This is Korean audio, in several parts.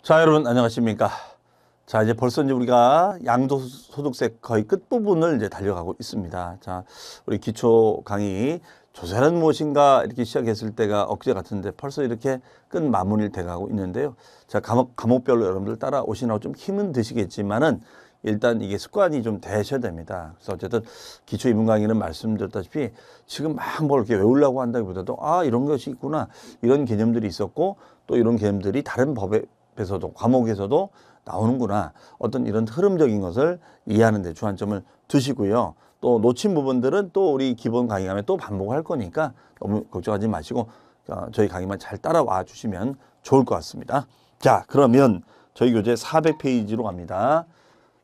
자, 여러분 안녕하십니까? 자, 이제 벌써 우리가 양도소득세 거의 끝부분을 이제 달려가고 있습니다. 자, 우리 기초 강의 조세는 무엇인가 이렇게 시작했을 때가 엊그제 같은데 벌써 이렇게 끝 마무리를 돼가고 있는데요. 자, 과목별로 여러분들 따라오시느라고 좀 힘은 드시겠지만은 일단 이게 습관이 좀 되셔야 됩니다. 그래서 어쨌든 기초 이분 강의는 말씀드렸다시피 지금 막 뭘 이렇게 외우려고 한다기보다도 이런 것이 있구나. 이런 개념들이 있었고 또 이런 개념들이 다른 법에서도 과목에서도 나오는구나. 어떤 이런 흐름적인 것을 이해하는 데 주안점을 두시고요. 또 놓친 부분들은 또 우리 기본 강의 가면 또 반복할 거니까 너무 걱정하지 마시고 저희 강의만 잘 따라와 주시면 좋을 것 같습니다. 자, 그러면 저희 교재 400페이지로 갑니다.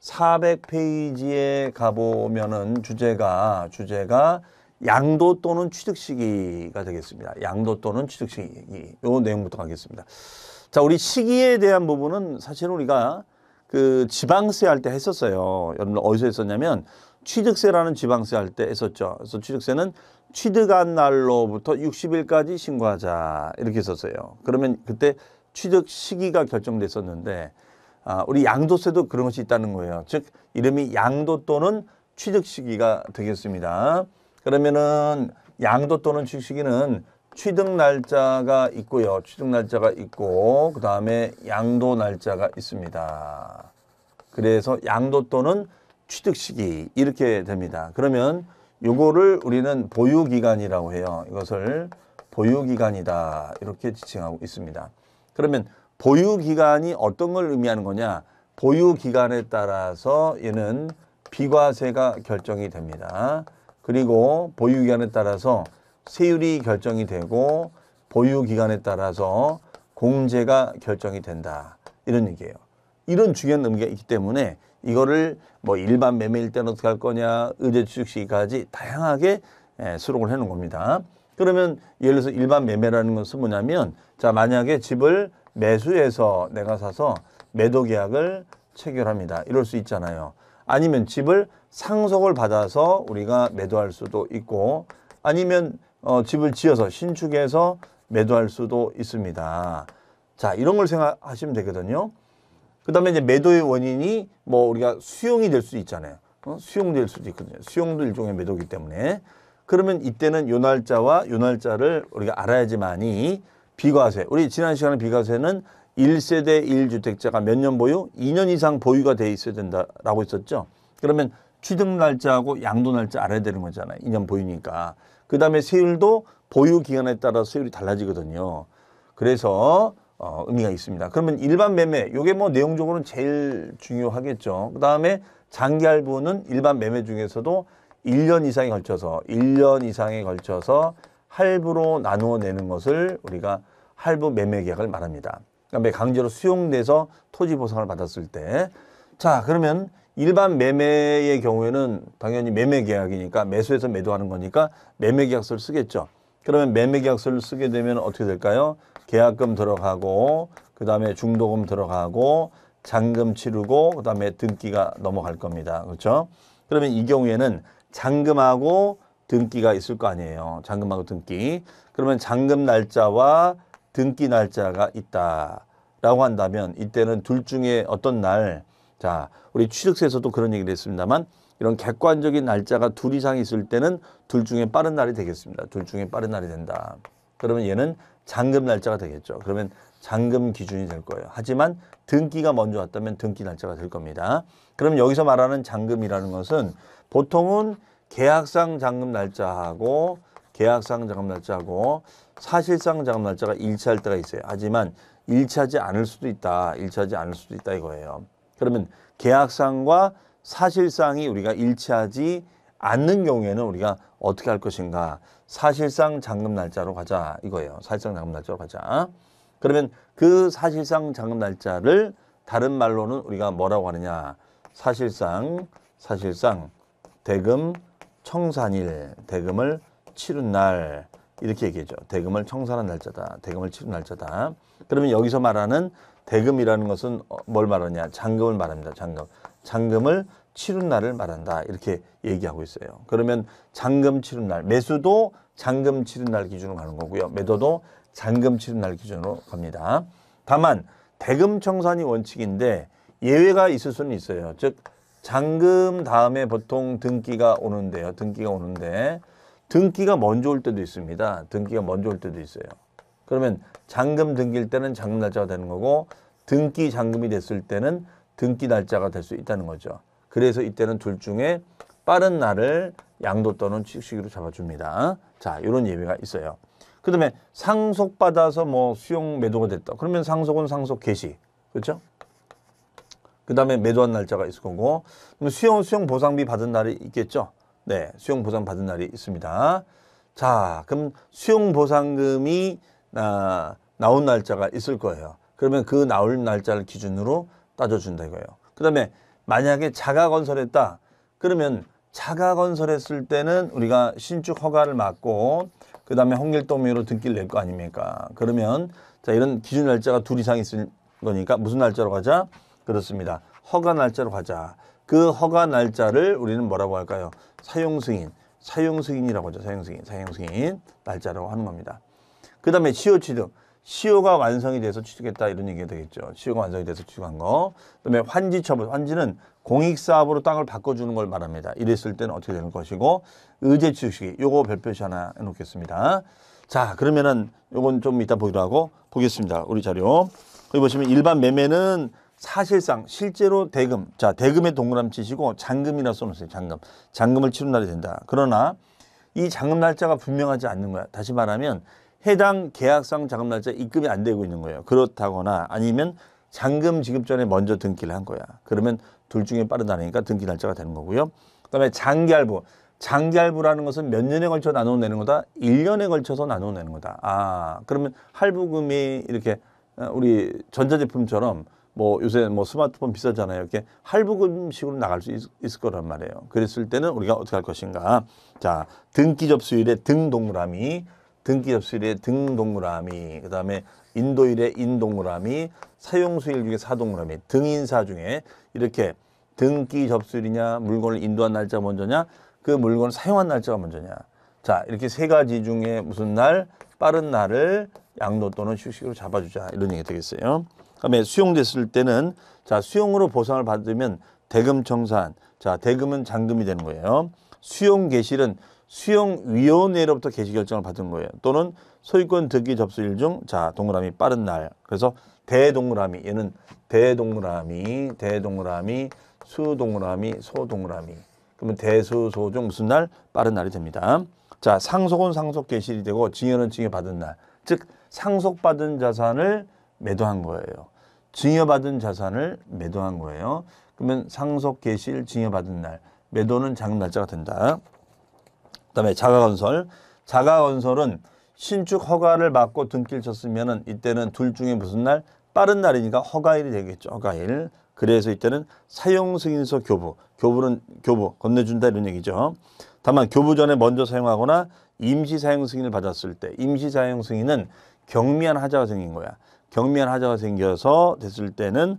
400페이지에 가보면은 주제가 양도 또는 취득 시기가 되겠습니다. 양도 또는 취득 시기. 요 내용부터 가겠습니다. 자, 우리 시기에 대한 부분은 사실 우리가 그 지방세 할 때 했었어요. 여러분들 어디서 했었냐면 취득세라는 지방세 할 때 했었죠. 그래서 취득세는 취득한 날로부터 60일까지 신고하자 이렇게 했었어요. 그러면 그때 취득 시기가 결정됐었는데 우리 양도세도 그런 것이 있다는 거예요. 즉 이름이 양도 또는 취득 시기가 되겠습니다. 그러면은 양도 또는 취득 시기는 취득 날짜가 있고요. 취득 날짜가 있고 그 다음에 양도 날짜가 있습니다. 그래서 양도 또는 취득 시기 이렇게 됩니다. 그러면 요거를 우리는 보유기간이라고 해요. 이것을 보유기간이다 이렇게 지칭하고 있습니다. 그러면 보유기간이 어떤 걸 의미하는 거냐? 보유기간에 따라서 얘는 비과세가 결정이 됩니다. 그리고 보유기간에 따라서 세율이 결정이 되고 보유기간에 따라서 공제가 결정이 된다. 이런 얘기예요. 이런 중요한 의미가 있기 때문에 이거를 뭐 일반 매매일 때는 어떻게 할 거냐, 의제 취득 시기까지 다양하게 수록을 해 놓은 겁니다. 그러면 예를 들어서 일반 매매라는 것은 뭐냐면 자, 만약에 집을 매수해서 내가 사서 매도 계약을 체결합니다. 이럴 수 있잖아요. 아니면 집을 상속을 받아서 우리가 매도할 수도 있고 아니면 집을 지어서 신축해서 매도할 수도 있습니다. 자, 이런 걸 생각하시면 되거든요. 그 다음에 이제 매도의 원인이 뭐 우리가 수용이 될 수 있잖아요. 수용될 수도 있거든요. 수용도 일종의 매도이기 때문에. 그러면 이때는 요 날짜와 요 날짜를 우리가 알아야지만이 비과세. 우리 지난 시간에 비과세는 1세대 1주택자가 몇 년 보유? 2년 이상 보유가 돼 있어야 된다라고 했었죠. 그러면 취득 날짜하고 양도 날짜 알아야 되는 거잖아요. 2년 보유니까. 그 다음에 세율도 보유 기간에 따라서 세율이 달라지거든요. 그래서 의미가 있습니다. 그러면 일반 매매, 요게 뭐 내용적으로는 제일 중요하겠죠. 그 다음에 장기 할부는 일반 매매 중에서도 1년 이상에 걸쳐서 할부로 나누어 내는 것을 우리가 할부 매매 계약을 말합니다. 그러니까 강제로 수용돼서 토지 보상을 받았을 때. 자, 그러면 일반 매매의 경우에는 당연히 매매 계약이니까 매수해서 매도하는 거니까 매매 계약서를 쓰겠죠. 그러면 매매 계약서를 쓰게 되면 어떻게 될까요? 계약금 들어가고 그 다음에 중도금 들어가고 잔금 치르고 그 다음에 등기가 넘어갈 겁니다. 그렇죠? 그러면 이 경우에는 잔금하고 등기가 있을 거 아니에요. 잔금하고 등기. 그러면 잔금 날짜와 등기 날짜가 있다라고 한다면 이때는 둘 중에 어떤 날, 자, 우리 취득세에서도 그런 얘기를 했습니다만 이런 객관적인 날짜가 둘 이상 있을 때는 둘 중에 빠른 날이 되겠습니다. 둘 중에 빠른 날이 된다. 그러면 얘는 잔금 날짜가 되겠죠. 그러면 잔금 기준이 될 거예요. 하지만 등기가 먼저 왔다면 등기 날짜가 될 겁니다. 그럼 여기서 말하는 잔금이라는 것은 보통은 계약상 잔금 날짜하고 사실상 잔금 날짜가 일치할 때가 있어요. 하지만 일치하지 않을 수도 있다. 이거예요. 그러면 계약상과 사실상이 우리가 일치하지 않는 경우에는 우리가 어떻게 할 것인가? 사실상 잔금 날짜로 가자 이거예요. 사실상 잔금 날짜로 가자. 그러면 그 사실상 잔금 날짜를 다른 말로는 우리가 뭐라고 하느냐? 사실상 대금 청산일, 대금을 치른 날 이렇게 얘기하죠. 대금을 청산한 날짜다. 대금을 치른 날짜다. 그러면 여기서 말하는 대금이라는 것은 뭘 말하냐? 잔금을 말합니다. 잔금을 치른 날을 말한다. 이렇게 얘기하고 있어요. 그러면 잔금 치른 날, 매수도 잔금 치른 날 기준으로 가는 거고요. 매도도 잔금 치른 날 기준으로 갑니다. 다만 대금청산이 원칙인데 예외가 있을 수는 있어요. 즉 잔금 다음에 보통 등기가 오는데요. 등기가 오는데 등기가 먼저 올 때도 있습니다. 등기가 먼저 올 때도 있어요. 그러면 잔금 등기일 때는 잔금 날짜가 되는 거고 등기 잔금이 됐을 때는 등기 날짜가 될 수 있다는 거죠. 그래서 이때는 둘 중에 빠른 날을 양도 또는 취득시기로 잡아줍니다. 자, 이런 예외가 있어요. 그 다음에 상속받아서 뭐 수용 매도가 됐다. 그러면 상속은 상속 개시. 그렇죠? 그 다음에 매도한 날짜가 있을 거고, 그럼 수용 보상비 받은 날이 있겠죠? 네, 수용 보상 받은 날이 있습니다. 자, 그럼 수용 보상금이 나온 날짜가 있을 거예요. 그러면 그 나올 날짜를 기준으로 따져준다 이거예요. 그 다음에 만약에 자가 건설했다. 그러면 자가 건설했을 때는 우리가 신축 허가를 받고 그 다음에 홍길동묘로 등기를 낼 거 아닙니까? 그러면 자 이런 기준 날짜가 둘 이상 있을 거니까 무슨 날짜로 가자? 그렇습니다. 허가 날짜로 가자. 그 허가 날짜를 우리는 뭐라고 할까요? 사용승인이라고 하죠. 사용승인 날짜라고 하는 겁니다. 그 다음에 시효 취득. 시효가 완성이 돼서 취득했다 이런 얘기가 되겠죠. 시효가 완성이 돼서 취득한 거. 그다음에 환지 처분. 환지는 공익사업으로 땅을 바꿔주는 걸 말합니다. 이랬을 때는 어떻게 되는 것이고 의제 취득시기. 요거 별표시 하나 해놓겠습니다. 자 그러면은 요건 좀 이따 보기로 하고 보겠습니다. 우리 자료. 여기 보시면 일반 매매는 사실상 실제로 대금. 자 대금에 동그라미 치시고 잔금이라 써놓으세요. 잔금을 치른 날이 된다. 그러나 이 잔금 날짜가 분명하지 않는 거야. 다시 말하면 해당 계약상 잔금 날짜 입금이 안 되고 있는 거예요. 그렇다거나 아니면 잔금 지급 전에 먼저 등기를 한 거야. 그러면 둘 중에 빠르다니까 등기 날짜가 되는 거고요. 그다음에 장기할부. 장기할부라는 것은 몇 년에 걸쳐 나눠 내는 거다? 1년에 걸쳐서 나눠 내는 거다. 그러면 할부금이 이렇게 우리 전자제품처럼 뭐 요새 뭐 스마트폰 비싸잖아요. 이렇게 할부금식으로 나갈 수 있을 거란 말이에요. 그랬을 때는 우리가 어떻게 할 것인가? 자, 등기 접수일에 등 동그라미. 등기 접수일에 등 동그라미, 그 다음에 인도일에 인 동그라미, 사용수일 중에 사 동그라미, 등인사 중에 이렇게 등기 접수일이냐, 물건을 인도한 날짜가 먼저냐, 그 물건을 사용한 날짜가 먼저냐. 자, 이렇게 세 가지 중에 무슨 날, 빠른 날을 양도 또는 휴식으로 잡아주자. 이런 얘기가 되겠어요. 그다음에 수용됐을 때는 자, 수용으로 보상을 받으면 대금청산. 자, 대금은 잔금이 되는 거예요. 수용 개실은 수용위원회로부터 개시 결정을 받은 거예요. 또는 소유권 등기 접수일 중, 자, 동그라미 빠른 날. 그래서 대동그라미, 얘는 대동그라미, 수동그라미, 소동그라미. 그러면 대수, 소 중 무슨 날? 빠른 날이 됩니다. 자, 상속은 상속 개시이 되고 증여는 증여받은 날. 즉, 상속받은 자산을 매도한 거예요. 증여받은 자산을 매도한 거예요. 그러면 상속 개시일 증여받은 날. 매도는 잔금 날짜가 된다. 그다음에 자가건설. 자가건설은 신축 허가를 받고 등기를 쳤으면은 이때는 둘 중에 무슨 날? 빠른 날이니까 허가일이 되겠죠. 허가일. 그래서 이때는 사용승인서 교부 건네준다 이런 얘기죠. 다만 교부 전에 먼저 사용하거나 임시사용승인을 받았을 때 임시사용승인은 경미한 하자가 생긴 거야. 경미한 하자가 생겨서 됐을 때는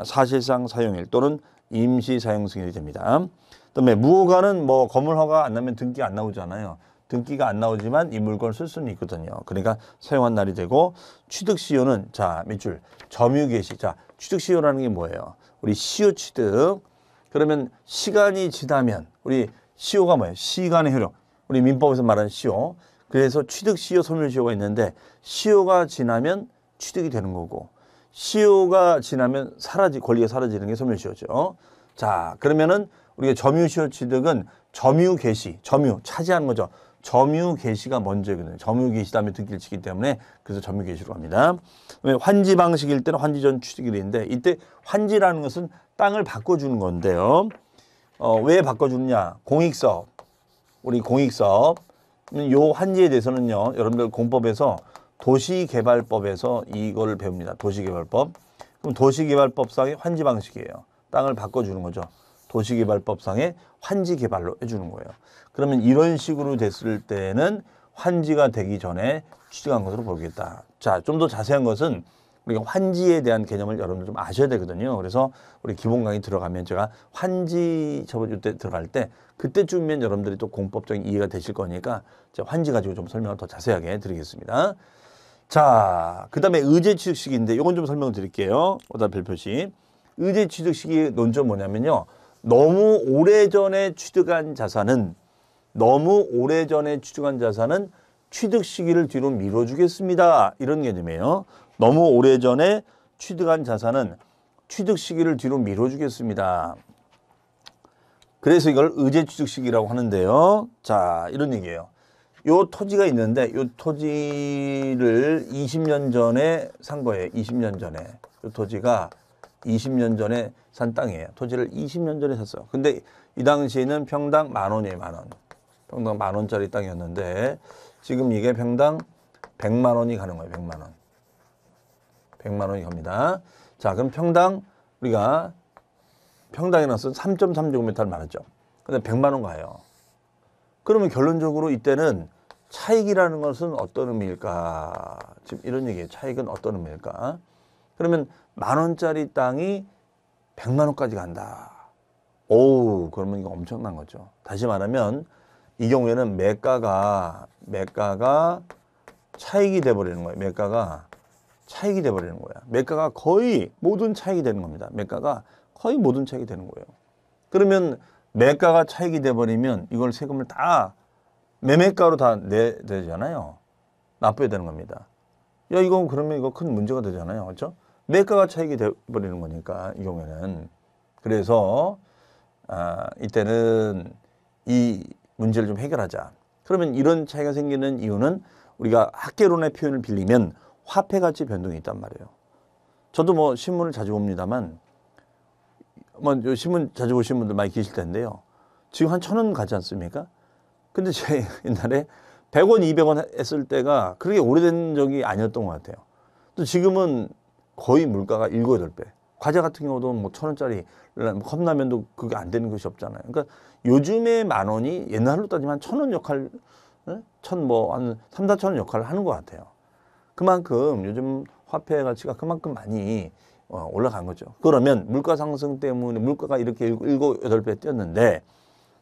사실상 사용일 또는 임시사용승인이 됩니다. 그다음에 무허가는 뭐 건물 허가 안 나면 등기가 안 나오잖아요. 등기가 안 나오지만 이 물건을 쓸 수는 있거든요. 그러니까 사용한 날이 되고 취득시효는 자, 몇 줄? 점유개시. 자, 취득시효라는 게 뭐예요? 우리 시효 취득. 그러면 시간이 지나면 우리 시효가 뭐예요? 시간의 효력. 우리 민법에서 말하는 시효. 그래서 취득시효, 소멸시효가 있는데 시효가 지나면 취득이 되는 거고 시효가 지나면 권리가 사라지는 게 소멸시효죠. 자, 그러면은 우리가 점유시효 취득은 점유 차지하는 거죠. 점유 개시가 먼저거든요. 점유 개시 다음에 등기를 치기 때문에 그래서 점유 개시로 합니다. 환지 방식일 때는 환지 전 취득일인데 이때 환지라는 것은 땅을 바꿔주는 건데요. 왜 바꿔주느냐? 공익사업. 우리 공익사업. 요 환지에 대해서는요. 여러분들 공법에서 도시개발법에서 이걸 배웁니다. 도시개발법. 그럼 도시개발법상의 환지 방식이에요. 땅을 바꿔주는 거죠. 도시개발법상의 환지 개발로 해주는 거예요. 그러면 이런 식으로 됐을 때는 환지가 되기 전에 취득한 것으로 보겠다. 자, 좀 더 자세한 것은 우리가 환지에 대한 개념을 여러분들 좀 아셔야 되거든요. 그래서 우리 기본 강의 들어가면 제가 환지 저번 때 들어갈 때 그때쯤이면 여러분들이 또 공법적인 이해가 되실 거니까 제가 환지 가지고 좀 설명을 더 자세하게 드리겠습니다. 자, 그 다음에 의제 취득시기인데 이건 좀 설명을 드릴게요. 오답 별표시. 의제 취득시기 논점 뭐냐면요. 너무 오래전에 취득한 자산은 취득 시기를 뒤로 미뤄주겠습니다. 이런 개념이에요. 너무 오래전에 취득한 자산은 취득 시기를 뒤로 미뤄주겠습니다. 그래서 이걸 의제 취득 시기라고 하는데요. 자, 이런 얘기예요. 요 토지가 있는데 요 토지를 20년 전에 산 거예요. 20년 전에. 요 토지가 20년 전에 산 땅이에요. 토지를 20년 전에 샀어요. 근데 이 당시에는 평당 10,000원이에요. 10,000원. 평당 10,000원짜리 땅이었는데 지금 이게 평당 100만 원이 가는 거예요. 100만 원. 100만 원이 갑니다. 자, 그럼 평당 우리가 평당에 나서 3.3제곱미터를 말했죠. 근데 100만 원 가요. 그러면 결론적으로 이때는 차익이라는 것은 어떤 의미일까? 지금 이런 얘기예요. 차익은 어떤 의미일까? 그러면 10,000원짜리 땅이 100만 원까지 간다. 오우, 그러면 이거 엄청난 거죠. 다시 말하면 이 경우에는 매가가 차익이 돼버리는 거예요. 매가가 차익이 돼버리는 거야. 매가가 거의 모든 차익이 되는 겁니다. 매가가 거의 모든 차익이 되는 거예요. 그러면 매가가 차익이 돼버리면 이걸 세금을 다 매매가로 다 내야 되잖아요. 납부해야 되는 겁니다. 야, 이건 그러면 이거 큰 문제가 되잖아요. 그렇죠? 매가가 차익이 돼버리는 거니까 이 경우에는. 그래서 이때는 이 문제를 좀 해결하자. 그러면 이런 차이가 생기는 이유는 우리가 학계론의 표현을 빌리면 화폐 가치 변동이 있단 말이에요. 저도 뭐 신문을 자주 봅니다만 뭐 신문 자주 보시는 분들 많이 계실 텐데요. 지금 한 1,000원 가지 않습니까? 근데 제 옛날에 100원, 200원 했을 때가 그렇게 오래된 적이 아니었던 것 같아요. 또 지금은 거의 물가가 7, 8배. 과자 같은 경우도 뭐 1,000원짜리 컵라면도 그게 안 되는 것이 없잖아요. 그러니까 요즘에 10,000원이 옛날로 따지면 1,000원 역할, 한 3, 4,000원 역할을 하는 것 같아요. 그만큼 요즘 화폐 가치가 그만큼 많이 올라간 거죠. 그러면 물가 상승 때문에 물가가 이렇게 7, 8배 뛰었는데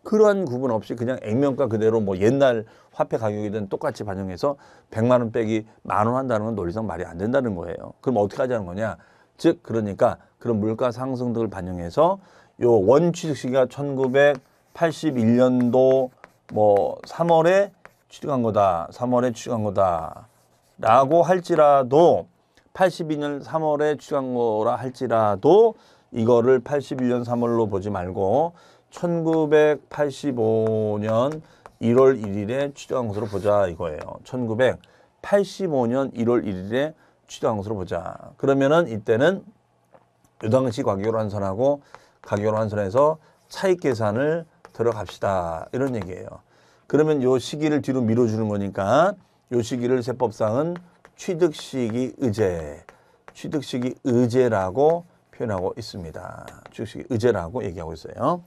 그러한 구분 없이 그냥 액면가 그대로 뭐 옛날 화폐 가격이든 똑같이 반영해서 100만 원 빼기 10,000원 한다는 건 논리상 말이 안 된다는 거예요. 그럼 어떻게 하자는 거냐? 즉 그러니까 그런 물가 상승 등을 반영해서 요 원취득 시기가 1981년도 뭐 3월에 취득한 거다. 3월에 취득한 거다. 라고 할지라도 82년 3월에 취득한 거라 할지라도 이거를 81년 3월로 보지 말고 1985년 1월 1일에 취득한 것으로 보자 이거예요. 1985년 1월 1일에 취득한 것으로 보자. 그러면은 이때는 요 당시 가격으로 환산하고 가격으로 환산해서 차익 계산을 들어갑시다. 이런 얘기예요. 그러면 요 시기를 뒤로 밀어주는 거니까 요 시기를 세법상은 취득시기 의제라고 표현하고 있습니다. 취득시기 의제라고 얘기하고 있어요.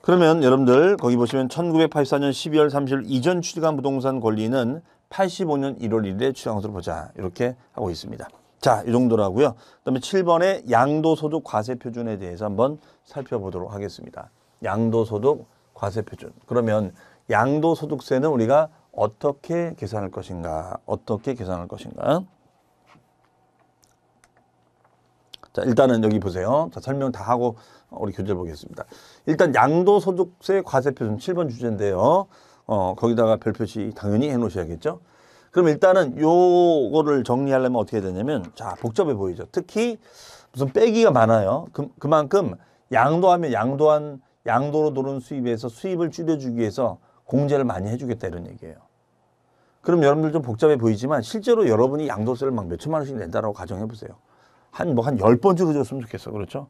그러면 여러분들 거기 보시면 1984년 12월 30일 이전 취득한 부동산 권리는 85년 1월 1일에 취득한 것으로 보자. 이렇게 하고 있습니다. 자, 이 정도라고요. 그다음에 7번의 양도소득 과세표준에 대해서 한번 살펴보도록 하겠습니다. 양도소득 과세표준. 그러면 양도소득세는 우리가 어떻게 계산할 것인가? 자, 일단은 여기 보세요. 자, 설명 다 하고 우리 교재를 보겠습니다. 일단 양도소득세 과세표준 7번 주제인데요. 거기다가 별표시 당연히 해놓으셔야겠죠. 그럼 일단은 요거를 정리하려면 어떻게 해야 되냐면, 자, 복잡해 보이죠. 특히 무슨 빼기가 많아요. 그만큼 양도하면 양도로 들어온 수입에서 수입을 줄여주기 위해서 공제를 많이 해주겠다 이런 얘기예요. 그럼 여러분들 좀 복잡해 보이지만 실제로 여러분이 양도세를 막 몇 천만 원씩 낸다라고 가정해 보세요. 한 10번 줄여줬으면 좋겠어. 그렇죠?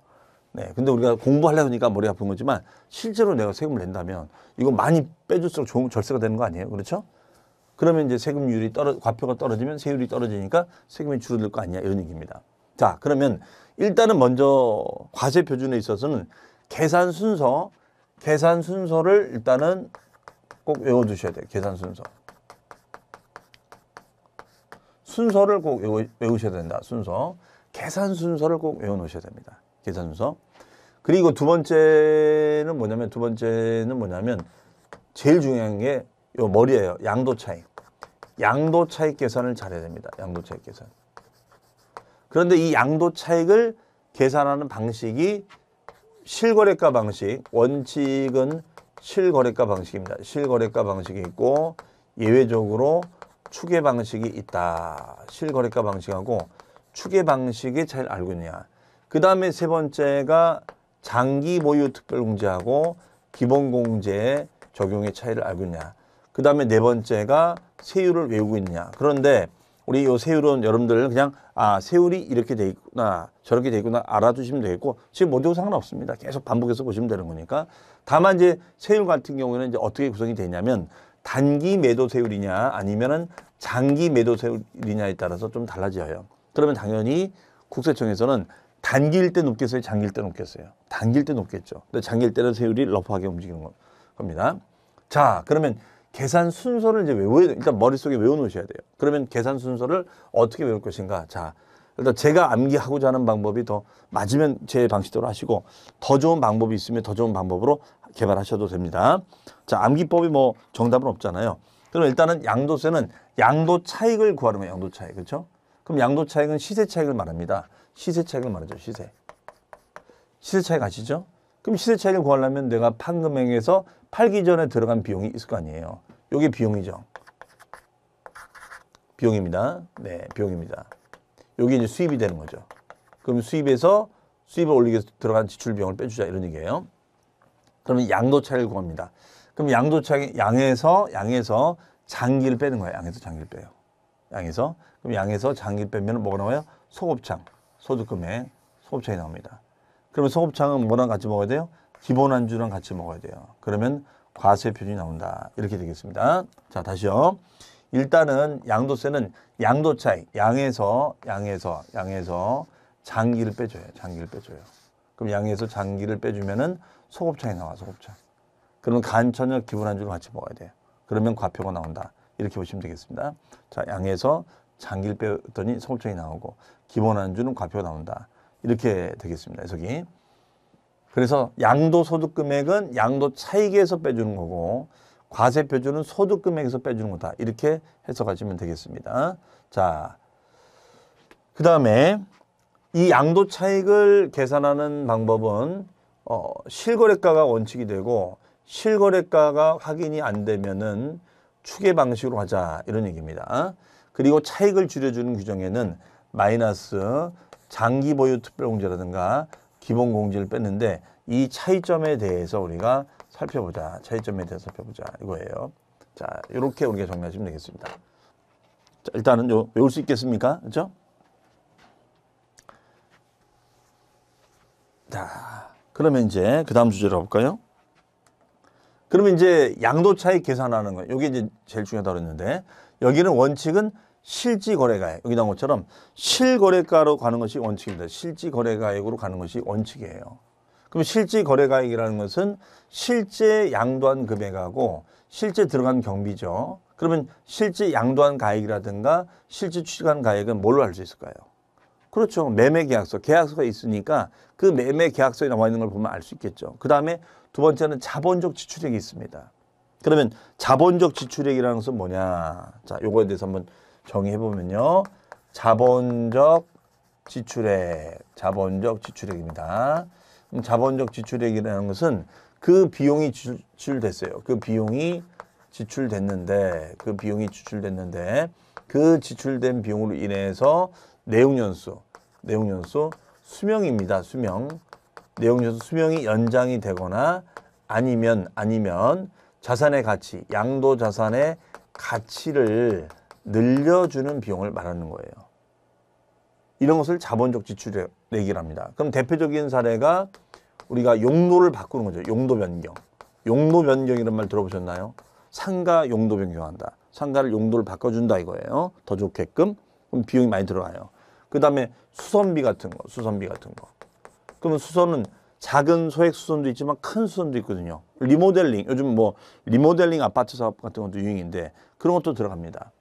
네. 근데 우리가 공부하려니까 머리 아픈 거지만 실제로 내가 세금을 낸다면 이거 많이 빼줄수록 좋은 절세가 되는 거 아니에요? 그렇죠? 그러면 이제 세금률이 과표가 떨어지면 세율이 떨어지니까 세금이 줄어들 거 아니냐 이런 얘기입니다. 자, 그러면 일단은 먼저 과세 표준에 있어서는 계산 순서를 일단은 꼭 외워두셔야 돼요. 계산 순서를 꼭 외우셔야 된다. 계산 순서를 꼭 외워놓으셔야 됩니다. 계산 순서. 그리고 두 번째는 뭐냐면 제일 중요한 게 요 머리예요. 양도 차익. 양도 차익 계산을 잘해야 됩니다. 양도 차익 계산. 그런데 이 양도 차익을 계산하는 방식이 실거래가 방식, 원칙은 실거래가 방식입니다. 실거래가 방식이 있고 예외적으로 추계 방식이 있다. 실거래가 방식하고 추계 방식의 차이를 알고 있냐. 그 다음에 세 번째가 장기 보유 특별공제하고 기본공제 적용의 차이를 알고 있냐. 그 다음에 네 번째가 세율을 외우고 있냐. 그런데 우리 요 세율은 여러분들 그냥 세율이 이렇게 돼 있구나 저렇게 돼 있구나 알아두시면 되겠고 지금 모두 상관없습니다. 계속 반복해서 보시면 되는 거니까. 다만 이제 세율 같은 경우에는 이제 어떻게 구성이 되냐면 단기 매도 세율이냐 아니면은 장기 매도 세율이냐에 따라서 좀 달라져요. 그러면 당연히 국세청에서는 단기일 때 높겠어요? 장기일 때 높겠어요? 단기일 때 높겠죠. 근데 장기일 때는 세율이 러프하게 움직이는 겁니다. 자, 그러면 계산 순서를 이제 일단 머릿속에 외워놓으셔야 돼요. 그러면 계산 순서를 어떻게 외울 것인가? 자, 일단 제가 암기하고자 하는 방법이 더 맞으면 제 방식대로 하시고 더 좋은 방법이 있으면 더 좋은 방법으로 개발하셔도 됩니다. 자, 암기법이 뭐 정답은 없잖아요. 그럼 일단은 양도세는 양도 차익을 구하는 거예요. 양도 차익. 그렇죠? 그럼 양도 차익은 시세 차익을 말합니다. 시세 차익을 말하죠. 시세. 시세 차익 아시죠? 그럼 시세 차익을 구하려면 내가 판금액에서 팔기 전에 들어간 비용이 있을 거 아니에요. 이게 비용이죠. 비용입니다. 네, 비용입니다. 여기 이제 수입이 되는 거죠. 그럼 수입을 올리기 위해서 들어간 지출 비용을 빼주자 이런 얘기예요. 그러면 양도 차익을 구합니다. 그럼 양도 차익 양에서 장기를 빼는 거예요. 양에서 장기를 빼요. 그럼 양에서 장기를 빼면 뭐가 나와요? 소곱창, 소득금액, 소곱창이 나옵니다. 그러면 소곱창은 뭐랑 같이 먹어야 돼요? 기본 안주랑 같이 먹어야 돼요. 그러면 과세 표준이 나온다. 이렇게 되겠습니다. 자, 다시요. 일단은 양도세는 양도 차익, 양에서 장기를 빼줘요. 그럼 양에서 장기를 빼주면은 소곱창이 나와, 소곱창. 그러면 간천역 기본 안주를 같이 먹어야 돼요. 그러면 과표가 나온다. 이렇게 보시면 되겠습니다. 자, 양에서 장기를 빼더니 소곱창이 나오고 기본 안주는 과표가 나온다. 이렇게 되겠습니다. 해석이. 그래서 양도 소득 금액은 양도 차익에서 빼주는 거고 과세 표준은 소득 금액에서 빼주는 거다. 이렇게 해석하시면 되겠습니다. 자, 그 다음에 이 양도 차익을 계산하는 방법은 실거래가가 원칙이 되고 실거래가가 확인이 안 되면은 추계 방식으로 하자 이런 얘기입니다. 그리고 차익을 줄여주는 규정에는 마이너스 장기 보유 특별공제라든가 기본 공제를 뺐는데 이 차이점에 대해서 우리가 살펴보자. 이거예요. 자, 이렇게 우리가 정리하시면 되겠습니다. 자, 일단은 외울 수 있겠습니까? 그렇죠? 자, 그러면 이제 그 다음 주제로 가볼까요? 그러면 이제 양도 차익 계산하는 거예요. 이게 이제 제일 중요하다고 그랬는데 여기는 원칙은 실지거래가액. 여기 나온 것처럼 실거래가로 가는 것이 원칙입니다. 실지거래가액으로 가는 것이 원칙이에요. 그럼 실지거래가액이라는 것은 실제 양도한 금액하고 실제 들어간 경비죠. 그러면 실제 양도한 가액이라든가 실제 취득한 가액은 뭘로 알 수 있을까요? 그렇죠. 매매계약서. 계약서가 있으니까 그 매매계약서에 나와 있는 걸 보면 알 수 있겠죠. 그 다음에 두 번째는 자본적 지출액이 있습니다. 그러면 자본적 지출액이라는 것은 뭐냐? 자, 요거에 대해서 한번 정의해보면요. 자본적 지출액입니다. 그럼 자본적 지출액이라는 것은 그 비용이 지출됐어요. 그 비용이 지출됐는데 그 지출된 비용으로 인해서 내용연수 수명입니다. 내용연수 수명이 연장이 되거나 아니면 자산의 가치, 양도 자산의 가치를 늘려주는 비용을 말하는 거예요. 이런 것을 자본적 지출액이라고 합니다. 그럼 대표적인 사례가 우리가 용도를 바꾸는 거죠. 용도 변경. 용도 변경이라는 말 들어보셨나요? 상가 용도 변경한다. 상가를 용도를 바꿔준다 이거예요. 더 좋게끔. 그럼 비용이 많이 들어가요. 그 다음에 수선비 같은 거. 그러면 수선은 작은 소액 수선도 있지만 큰 수선도 있거든요. 리모델링. 요즘 뭐 리모델링 아파트 사업 같은 것도 유행인데 그런 것도 들어갑니다.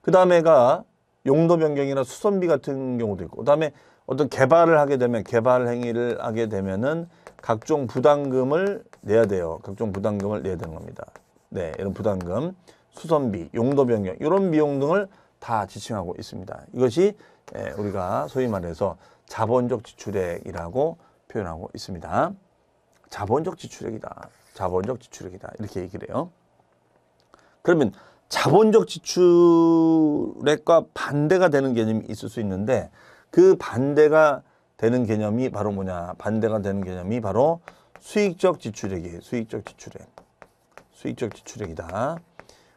그 다음에가 용도 변경이나 수선비 같은 경우도 있고, 그 다음에 어떤 개발 행위를 하게 되면은 각종 부담금을 내야 돼요. 각종 부담금을 내야 되는 겁니다. 네, 이런 부담금. 수선비, 용도 변경 이런 비용 등을 다 지칭하고 있습니다. 이것이 우리가 소위 말해서 자본적 지출액이라고 표현하고 있습니다. 자본적 지출액이다. 자본적 지출액이다. 이렇게 얘기를 해요. 그러면 자본적 지출액과 반대가 되는 개념이 있을 수 있는데 그 반대가 되는 개념이 바로 뭐냐? 반대가 되는 개념이 바로 수익적 지출액이에요. 수익적 지출액. 수익적 지출액이다.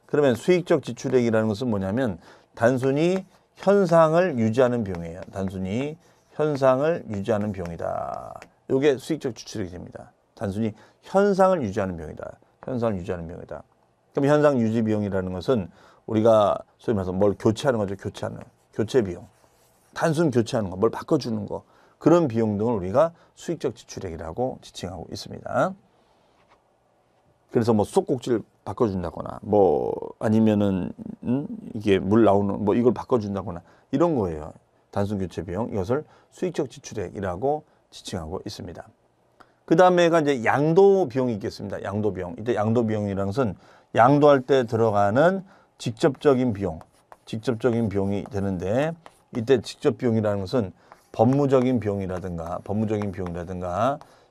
그러면 수익적 지출액이라는 것은 뭐냐면 단순히 현상을 유지하는 비용이에요. 단순히 현상을 유지하는 비용이다. 이게 수익적 지출액이 됩니다. 단순히 현상을 유지하는 비용이다. 현상을 유지하는 비용이다. 그럼 현상 유지 비용이라는 것은 우리가 소위 말해서 뭘 교체하는 거죠. 교체하는 교체 비용. 단순 교체하는 거, 뭘 바꿔주는 거. 그런 비용 등을 우리가 수익적 지출액이라고 지칭하고 있습니다. 그래서 뭐 수도꼭지를 바꿔준다거나 뭐 아니면은 이게 물 나오는 뭐 이걸 바꿔준다거나 이런 거예요. 단순 교체 비용. 이것을 수익적 지출액이라고 지칭하고 있습니다. 그 다음에가 이제 양도 비용이 있겠습니다. 양도 비용. 이때 양도 비용이라는 것은 양도할 때 들어가는 직접적인 비용. 직접적인 비용이 되는데 이때 직접 비용이라는 것은 법무적인 비용이라든가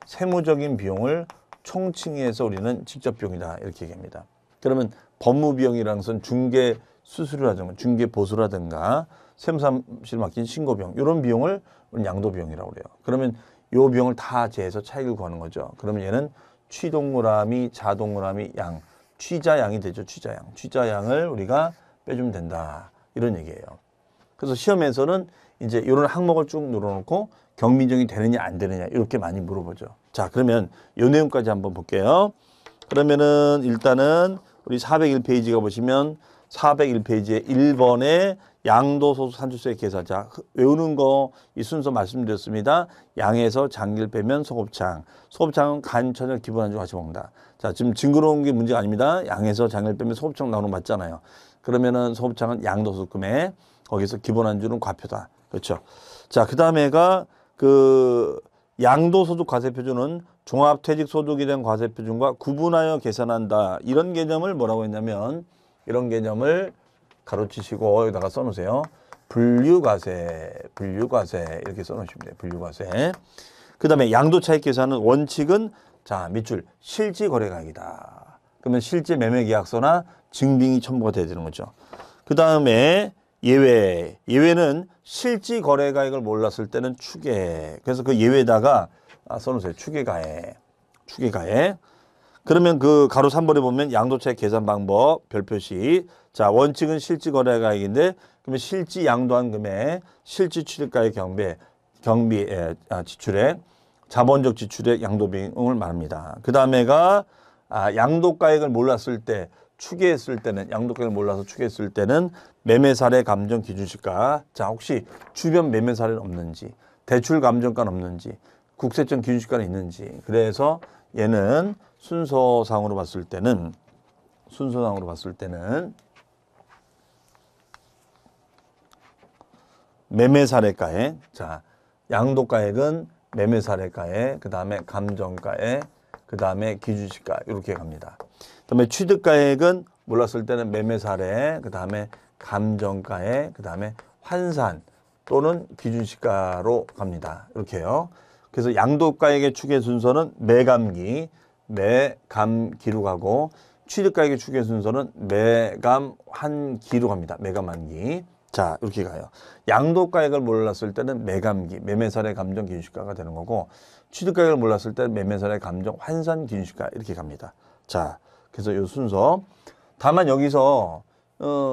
세무적인 비용을 총칭해서 우리는 직접 비용이다 이렇게 얘기합니다. 그러면 법무 비용이라는 것은 중개 수수료라든가 중개 보수라든가 세무사무실 맡긴 신고 비용 이런 비용을 양도 비용이라고 그래요. 그러면 이 비용을 다 제해서 차익을 구하는 거죠. 그러면 얘는 취동그라미, 자동그라미, 양, 취자양이 되죠. 취자양. 취자양을 우리가 빼주면 된다 이런 얘기예요. 그래서 시험에서는 이제 이런 항목을 쭉 늘어놓고 경민정이 되느냐 안 되느냐 이렇게 많이 물어보죠. 자, 그러면 이 내용까지 한번 볼게요. 그러면은 일단은 우리 401페이지가 보시면 401페이지에 1번에 양도소득 산출세 계산자 외우는 거 이 순서 말씀드렸습니다. 양에서 장기를 빼면 소곱창. 소곱창은 간, 천엽, 기본 안주 같이 먹는다. 자, 지금 징그러운 게 문제가 아닙니다. 양에서 장기를 빼면 소곱창 나오는 거 맞잖아요. 그러면은 소곱창은 양도소득금에 거기서 기본 안주는 과표다. 그렇죠. 자, 그 다음에가 그 양도소득 과세표준은 종합퇴직소득에 대한 과세표준과 구분하여 계산한다. 이런 개념을 뭐라고 했냐면 이런 개념을 가로치시고 여기다가 써놓으세요. 분류과세 이렇게 써놓으시면 돼요. 분류과세. 그 다음에 양도차익 계산은 원칙은 자 밑줄 실지거래가액이다. 그러면 실제 매매계약서나 증빙이 첨부가 돼야 되는 거죠. 그 다음에 예외는 실지거래가액을 몰랐을 때는 추계. 그래서 그 예외에다가 써놓으세요. 추계가액. 그러면 그 가로 3번에 보면 양도차익 계산 방법 별표시. 자, 원칙은 실지거래가액인데 그러면 실지 양도한 금액, 실지 취득가액 경비 지출액, 자본적 지출액 양도비용을 말합니다. 그 다음에가 양도가액을 몰랐을 때 추계했을 때는 양도가액을 몰라서 추계했을 때는 매매사례 감정 기준시가. 자, 혹시 주변 매매사례는 없는지, 대출 감정가는 없는지, 국세청 기준시가는 있는지. 그래서 얘는 순서상으로 봤을 때는 매매사례가액. 자, 양도가액은 매매사례가액, 그 다음에 감정가액, 그 다음에 기준시가 이렇게 갑니다. 그 다음에 취득가액은 몰랐을 때는 매매사례, 그 다음에 감정가액, 그 다음에 환산 또는 기준시가로 갑니다. 이렇게요. 그래서 양도가액의 추계 순서는 매감기로 가고 취득가액의 추계 순서는 매감환기로 갑니다. 매감환기. 자, 이렇게 가요. 양도가액을 몰랐을 때는 매감기, 매매사례 감정 기준시가가 되는 거고 취득가액을 몰랐을 때는 매매사례 감정 환산 기준시가 이렇게 갑니다. 자, 그래서 이 순서. 다만 여기서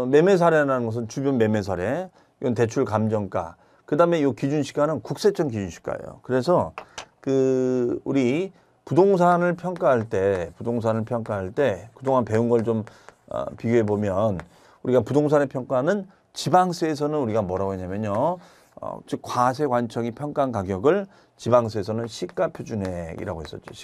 매매사례라는 것은 주변 매매사례, 이건 대출 감정가, 그 다음에 이 기준시가는 국세청 기준시가예요. 그래서 그 우리 부동산을 평가할 때 그동안 배운 걸 좀 비교해 보면 우리가 부동산의 평가는 지방세에서는 우리가 뭐라고 했냐면요. 즉 과세관청이 평가한 가격을 지방세에서는 시가표준액이라고 했었죠.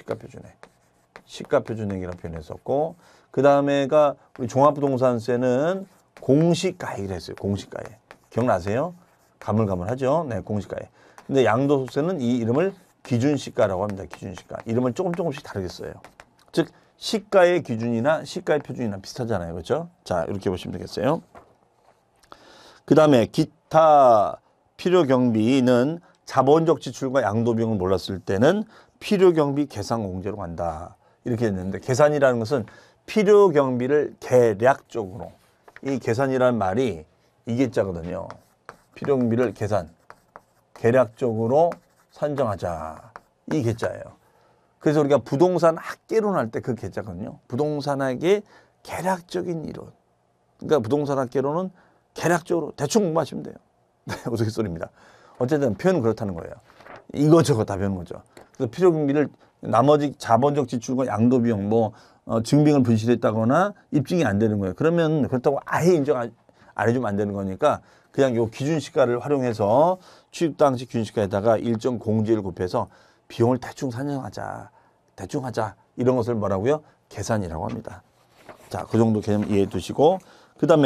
시가표준액이라고 표현했었고 그 다음에가 우리 종합부동산세는 공시가액이라 했어요. 공시가액. 기억나세요? 가물가물하죠. 네, 공시가액. 근데 양도소득세는 이 이름을 기준시가라고 합니다. 기준시가. 이름을 조금씩 다르게 써요. 즉 시가의 기준이나 시가의 표준이나 비슷하잖아요. 그렇죠? 자, 이렇게 보시면 되겠어요. 그 다음에 기타 필요 경비는 자본적 지출과 양도 비용을 몰랐을 때는 필요 경비 계산 공제로 간다. 이렇게 됐는데 계산이라는 것은 필요 경비를 계략적으로 이 계산이라는 말이 이계자거든요. 필요 경비를 계략적으로 산정하자. 이 계자예요. 그래서 우리가 부동산 학개론 할 때 그 계자거든요. 부동산학의 계략적인 이론. 그러니까 부동산 학개론은 계략적으로 대충 공부하시면 돼요. 우스갯소리입니다. 어쨌든 표현은 그렇다는 거예요. 이거저거 다 배우는 거죠. 그래서 필요 경비를 나머지 자본적 지출과 양도 비용 증빙을 분실했다거나 입증이 안 되는 거예요. 그러면 그렇다고 아예 인정 안 해주면 안 되는 거니까 그냥 요 기준 시가를 활용해서 취득 당시 기준 시가에다가 일정 공제를 곱해서 비용을 대충 산정하자. 대충 하자. 이런 것을 뭐라고요? 계산이라고 합니다. 자, 그 정도 개념 이해해 두시고 그 다음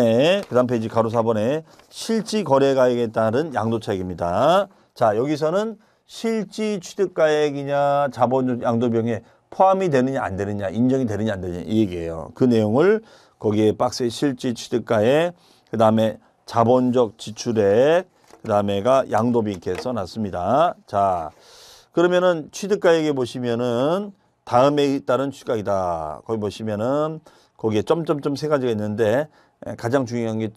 페이지 가로 4번에 실지 거래가액에 따른 양도차익입니다. 자, 여기서는 실지 취득가액이냐 자본 양도비용에 포함이 되느냐 안 되느냐 인정이 되느냐 안 되느냐 이 얘기예요. 그 내용을 거기에 박스에 실지 취득가액 그 다음에 자본적 지출액 그 다음에가 양도비 이렇게 써놨습니다. 자, 그러면은 취득가액에 보시면은 다음에 따른 취득가액이다. 거기 보시면은 거기에 점점점 세 가지가 있는데 가장 중요한 게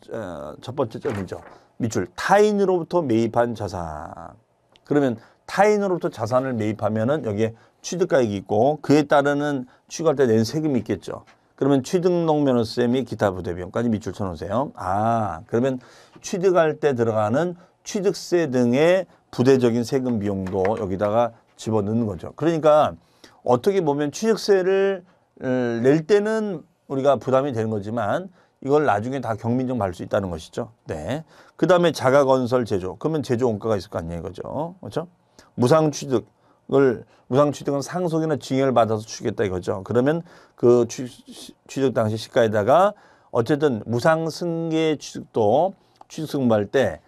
첫 번째 점이죠. 밑줄 타인으로부터 매입한 자산. 그러면 타인으로부터 자산을 매입하면은 여기에 취득가액이 있고 그에 따르는 취득할 때 낸 세금이 있겠죠. 그러면 취득농면허세 및 기타 부대비용까지 밑줄 쳐놓으세요. 아, 그러면 취득할 때 들어가는 취득세 등의 부대적인 세금 비용도 여기다가 집어넣는 거죠. 그러니까 어떻게 보면 취득세를 낼 때는 우리가 부담이 되는 거지만 이걸 나중에 다 경민정 받을 수 있다는 것이죠. 네. 그 다음에 자가건설 제조. 그러면 제조 원가가 있을 거 아니에요. 이거죠. 그렇죠? 무상취득은 상속이나 증여를 받아서 취득했다 이거죠. 그러면 그 취득 당시 시가에다가 어쨌든 무상승계 취득도 취득승부할 때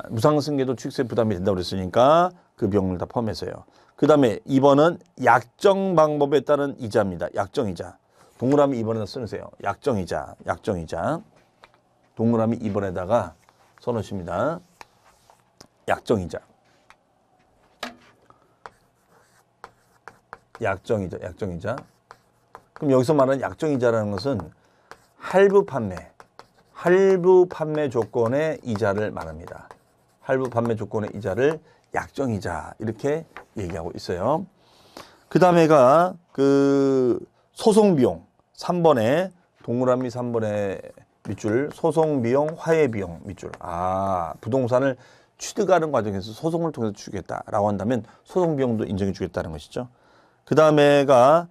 무상승계도 취득세 부담이 된다고 그랬으니까 그 비용을 다 포함해서요. 그 다음에 2번은 약정 방법에 따른 이자입니다. 약정이자. 동그라미 2번에다 써놓으세요. 약정이자. 동그라미 2번에다가 써놓으십니다. 약정이자. 그럼 여기서 말하는 약정이자라는 것은 할부 판매 조건의 이자를 말합니다. 할부 판매 조건의 이자를 약정이자 이렇게 얘기하고 있어요. 그 다음에가 그 소송비용 3번에 동그라미 3번에 밑줄 소송비용 화해비용 밑줄 부동산을 취득하는 과정에서 소송을 통해서 주겠다라고 한다면 소송비용도 인정해 주겠다는 것이죠. 그 다음에가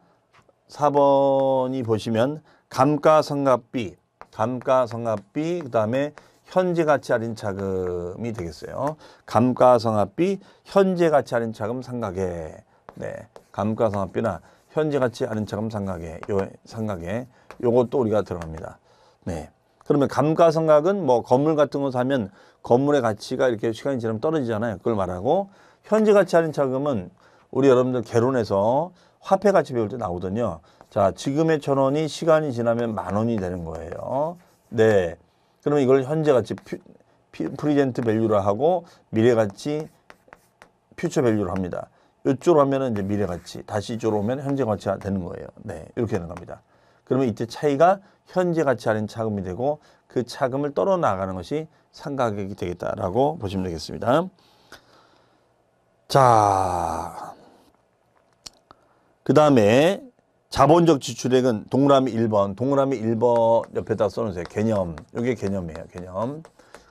4번이 보시면 감가상각비 그 다음에 현재가치 할인 차금이 되겠어요. 감가상각비 현재가치 할인 차금 상각에 감가상각비나 현재가치 할인 차금 상각에 요것도 우리가 들어갑니다. 네. 그러면 감가상각은 뭐 건물 같은 거 사면 건물의 가치가 이렇게 시간이 지나면 떨어지잖아요. 그걸 말하고 현재가치 할인 차금은 우리 여러분들 개론에서 화폐 가치 배울 때 나오거든요. 자, 지금의 1,000원이 시간이 지나면 10,000원이 되는 거예요. 네. 그러면 이걸 현재 가치 프리젠트 밸류로 하고 미래 가치 퓨처 밸류로 합니다. 이쪽으로 하면은 이제 미래 가치, 다시 이쪽으로 오면 현재 가치가 되는 거예요. 네. 이렇게 되는 겁니다. 그러면 이때 차이가 현재 가치 할인 차금이 되고 그 차금을 떨어 나가는 것이 상가격이 되겠다라고 보시면 되겠습니다. 자, 그 다음에 자본적 지출액은 동그라미 1번 옆에다 써놓으세요. 개념. 이게 개념이에요. 개념.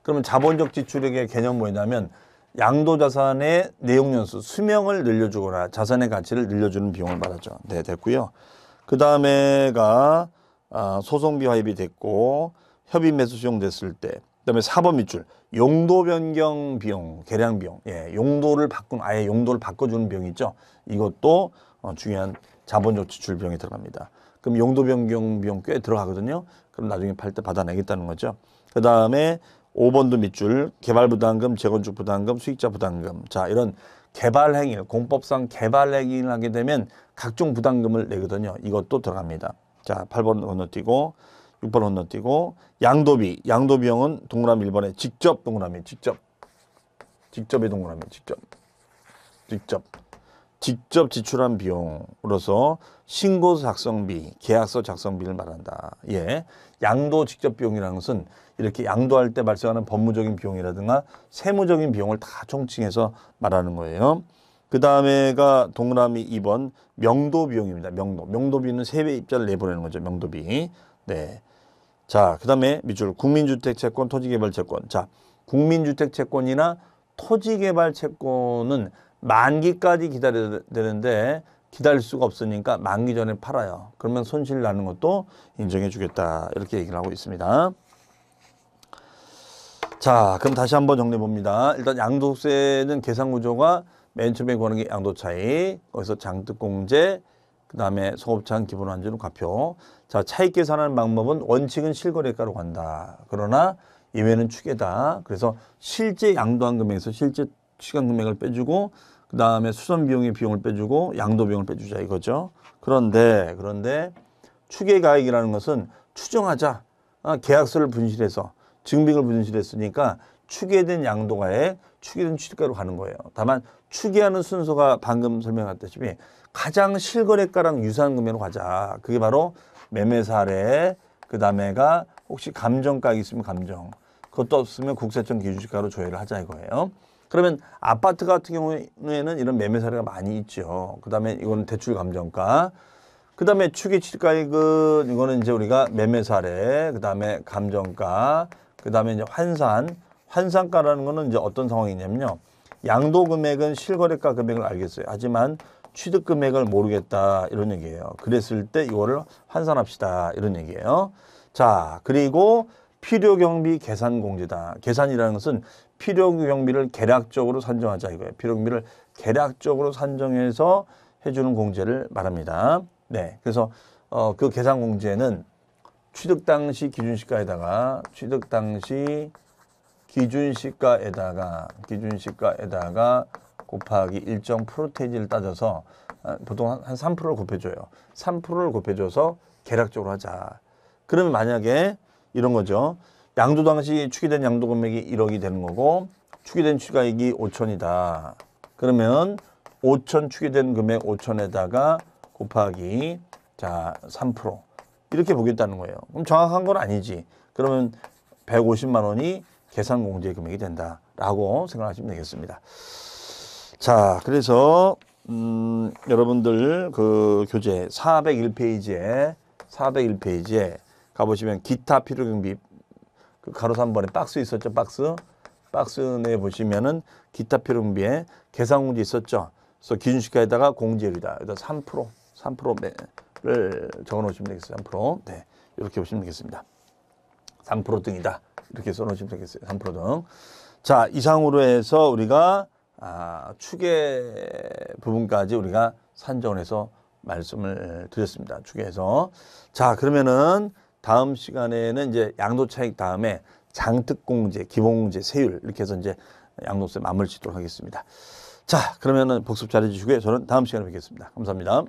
그러면 자본적 지출액의 개념 뭐냐면 양도자산의 내용연수, 수명을 늘려주거나 자산의 가치를 늘려주는 비용을 말하죠. 네, 됐고요. 그 다음에가 소송비 화입이 됐고 협의 매수 수용 됐을 때 그다음에 4번 밑줄 용도 변경 비용, 개량 비용. 예, 용도를 아예 용도를 바꿔주는 비용이 있죠. 이것도 중요한 자본적 지출 비용이 들어갑니다. 그럼 용도 변경 비용 꽤 들어가거든요. 그럼 나중에 팔 때 받아내겠다는 거죠. 그 다음에 5번도 밑줄 개발 부담금, 재건축 부담금, 수익자 부담금. 자, 이런 개발 행위, 공법상 개발 행위를 하게 되면 각종 부담금을 내거든요. 이것도 들어갑니다. 자, 8번 건너뛰고 6번 건너뛰고 양도비, 양도비용은 동그라미 1번에 직접 동그라미 직접의 동그라미 직접 지출한 비용으로서 신고서 작성비, 계약서 작성비를 말한다. 예, 양도 직접 비용이라는 것은 이렇게 양도할 때 발생하는 법무적인 비용이라든가 세무적인 비용을 다 총칭해서 말하는 거예요. 그 다음에가 동그라미 2번 명도 비용입니다. 명도비는 세배 입자를 내보내는 거죠. 명도비. 네. 자, 그 다음에 밑줄 국민주택 채권, 토지개발 채권. 자, 국민주택 채권이나 토지개발 채권은 만기까지 기다려야 되는데 기다릴 수가 없으니까 만기 전에 팔아요. 그러면 손실 나는 것도 인정해 주겠다. 이렇게 얘기를 하고 있습니다. 자, 그럼 다시 한번 정리해 봅니다. 일단 양도세는 계산 구조가 맨 처음에 구하는 게 양도 차익, 거기서 장특공제, 그 다음에 소급장 기본환전후 과표. 자, 차익 계산하는 방법은 원칙은 실거래가로 간다. 그러나 예외는 추계다. 그래서 실제 양도한 금액에서 실제 시간 금액을 빼주고 그 다음에 수선 비용의 비용을 빼주고 양도 비용을 빼주자 이거죠. 그런데 추계가액이라는 것은 추정하자. 계약서를 분실해서 증빙을 분실했으니까 추계된 양도가액, 추계된 취득가로 가는 거예요. 다만 추계하는 순서가 방금 설명했다시피 가장 실거래가랑 유사한 금액으로 가자. 그게 바로 매매 사례, 그 다음에가 혹시 감정가액이 있으면 감정, 그것도 없으면 국세청 기준시가로 조회를 하자 이거예요. 그러면 아파트 같은 경우에는 이런 매매 사례가 많이 있죠. 그 다음에 이거는 대출 감정가, 그 다음에 추계 취득가액은 이거는 이제 우리가 매매 사례, 그 다음에 감정가, 그 다음에 이제 환산가라는 거는 이제 어떤 상황이냐면요. 양도 금액은 실거래가 금액을 알겠어요. 하지만 취득 금액을 모르겠다 이런 얘기예요. 그랬을 때 이거를 환산합시다 이런 얘기예요. 자, 그리고 필요경비 계산공제다. 계산이라는 것은 필요경비를 계략적으로 산정하자 이거예요. 필요경비를 계략적으로 산정해서 해주는 공제를 말합니다. 네, 그래서 그 계산공제는 취득 당시 기준시가에다가 곱하기 일정 프로테이지를 따져서 보통 한 3%를 곱해줘요. 3%를 곱해줘서 계략적으로 하자. 그러면 만약에 이런 거죠. 양도 당시 추계된 양도 금액이 1억이 되는 거고 추계된 추가액이 5천이다. 그러면 5천 추계된 금액 5천에다가 곱하기 자 3% 이렇게 보겠다는 거예요. 그럼 정확한 건 아니지. 그러면 150만 원이 계산 공제 금액이 된다라고 생각하시면 되겠습니다. 자, 그래서 여러분들 그 교재 401페이지에 가보시면 기타 필요경비 그 가로 3번에 박스 있었죠. 박스 내에 보시면은 기타 필요경비에 계산 공제 있었죠. 그래서 기준시가에다가 공제율이다. 여기다 3%를 적어 놓으시면 되겠어요. 3%. 네. 이렇게 보시면 되겠습니다. 3% 등이다. 이렇게 써 놓으시면 되겠어요. 3% 등. 자, 이상으로 해서 우리가 추계 부분까지 우리가 산정을 해서 말씀을 드렸습니다. 추계해서. 자, 그러면은 다음 시간에는 이제 양도차익 다음에 장특공제, 기본공제, 세율 이렇게 해서 이제 양도세 마무리 짓도록 하겠습니다. 자, 그러면은 복습 잘해 주시고요. 저는 다음 시간에 뵙겠습니다. 감사합니다.